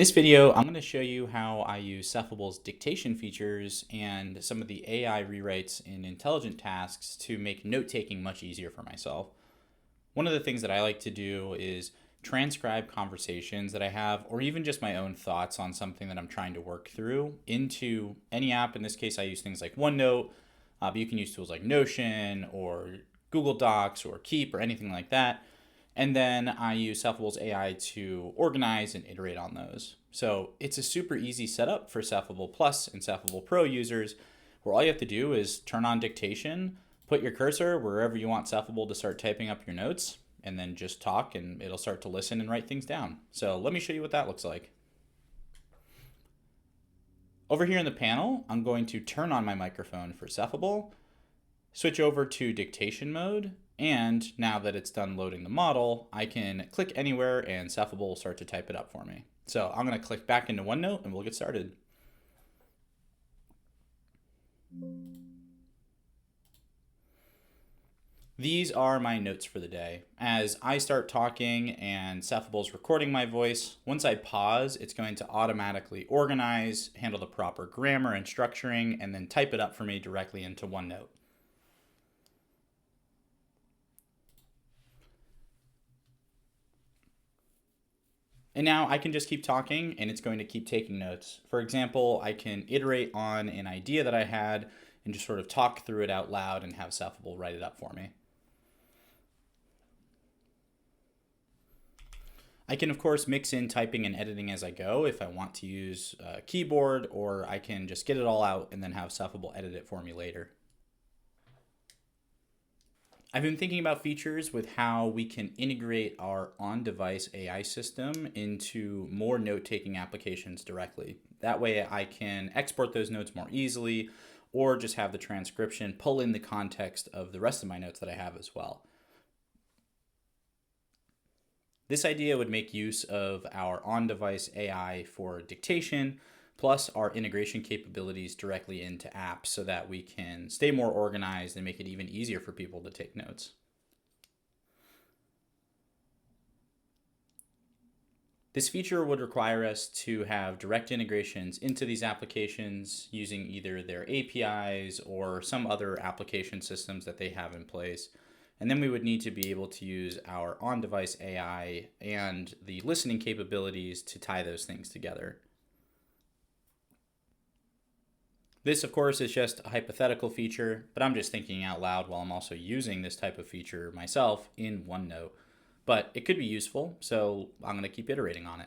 In this video, I'm going to show you how I use Cephable's dictation features and some of the AI rewrites in intelligent tasks to make note-taking much easier for myself. One of the things that I like to do is transcribe conversations that I have, or even just my own thoughts on something that I'm trying to work through, into any app. In this case, I use things like OneNote, but you can use tools like Notion or Google Docs or Keep or anything like that. And then I use Cephable's AI to organize and iterate on those. So it's a super easy setup for Cephable Plus and Cephable Pro users, where all you have to do is turn on dictation, put your cursor wherever you want Cephable to start typing up your notes, and then just talk and it'll start to listen and write things down. So let me show you what that looks like. Over here in the panel, I'm going to turn on my microphone for Cephable, switch over to dictation mode, and now that it's done loading the model, I can click anywhere and Cephable will start to type it up for me. So I'm going to click back into OneNote and we'll get started. These are my notes for the day. As I start talking and Cephable's recording my voice, once I pause, it's going to automatically organize, handle the proper grammar and structuring, and then type it up for me directly into OneNote. And now I can just keep talking and it's going to keep taking notes. For example, I can iterate on an idea that I had and just sort of talk through it out loud and have Cephable write it up for me. I can, of course, mix in typing and editing as I go if I want to use a keyboard, or I can just get it all out and then have Cephable edit it for me later. I've been thinking about features with how we can integrate our on-device AI system into more note-taking applications directly. That way I can export those notes more easily, or just have the transcription pull in the context of the rest of my notes that I have as well. This idea would make use of our on-device AI for dictation, plus our integration capabilities directly into apps so that we can stay more organized and make it even easier for people to take notes. This feature would require us to have direct integrations into these applications using either their APIs or some other application systems that they have in place. And then we would need to be able to use our on-device AI and the listening capabilities to tie those things together. This, of course, is just a hypothetical feature, but I'm just thinking out loud while I'm also using this type of feature myself in OneNote. But it could be useful, so I'm going to keep iterating on it.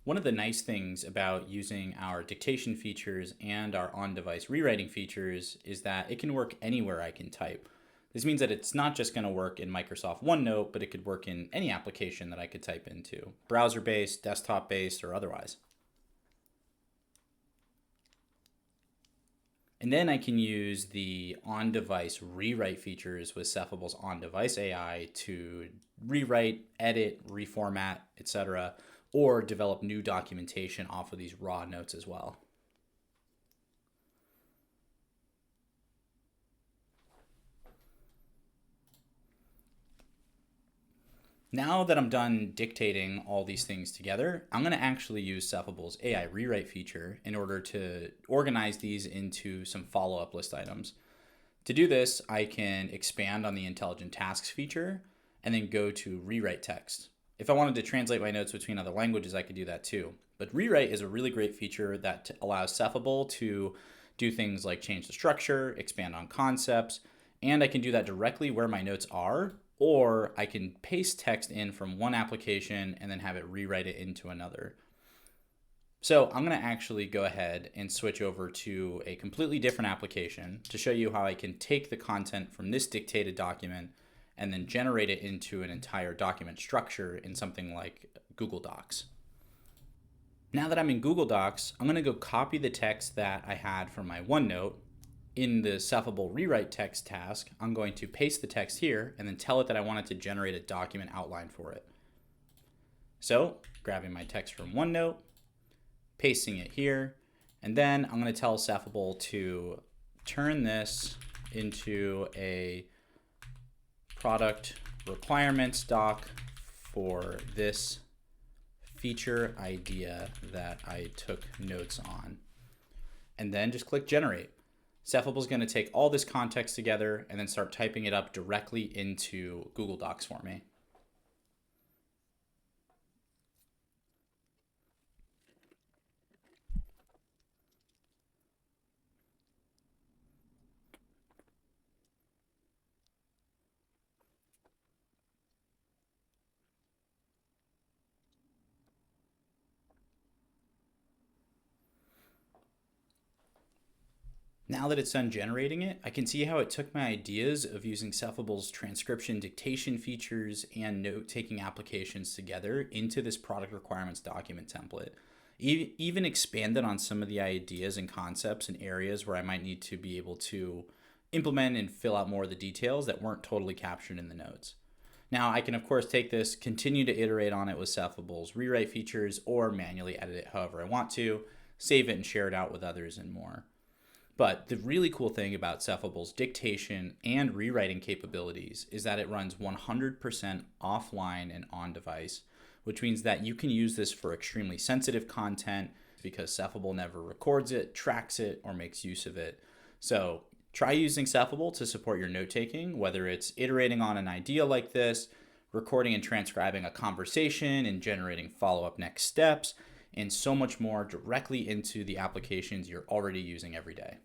One of the nice things about using our dictation features and our on-device rewriting features is that it can work anywhere I can type. This means that it's not just going to work in Microsoft OneNote, but it could work in any application that I could type into, browser-based, desktop-based, or otherwise. And then I can use the on-device rewrite features with Cephable's on-device AI to rewrite, edit, reformat, etc., or develop new documentation off of these raw notes as well. Now that I'm done dictating all these things together, I'm going to actually use Cephable's AI rewrite feature in order to organize these into some follow-up list items. To do this, I can expand on the intelligent tasks feature and then go to rewrite text. If I wanted to translate my notes between other languages, I could do that too. But rewrite is a really great feature that allows Cephable to do things like change the structure, expand on concepts, and I can do that directly where my notes are, or I can paste text in from one application and then have it rewrite it into another. So I'm going to actually go ahead and switch over to a completely different application to show you how I can take the content from this dictated document and then generate it into an entire document structure in something like Google Docs. Now that I'm in Google Docs, I'm going to go copy the text that I had from my OneNote. In the Cephable rewrite text task, I'm going to paste the text here and then tell it that I want it to generate a document outline for it. So, grabbing my text from OneNote, pasting it here, and then I'm going to tell Cephable to turn this into a product requirements doc for this feature idea that I took notes on. And then just click generate. Cephable is going to take all this context together and then start typing it up directly into Google Docs for me. Now that it's done generating it, I can see how it took my ideas of using Cephable's transcription dictation features and note-taking applications together into this product requirements document template. Even expanded on some of the ideas and concepts and areas where I might need to be able to implement and fill out more of the details that weren't totally captured in the notes. Now I can of course take this, continue to iterate on it with Cephable's rewrite features, or manually edit it however I want to, save it and share it out with others and more. But the really cool thing about Cephable's dictation and rewriting capabilities is that it runs 100% offline and on device, which means that you can use this for extremely sensitive content because Cephable never records it, tracks it, or makes use of it. So try using Cephable to support your note-taking, whether it's iterating on an idea like this, recording and transcribing a conversation, and generating follow-up next steps, and so much more directly into the applications you're already using every day.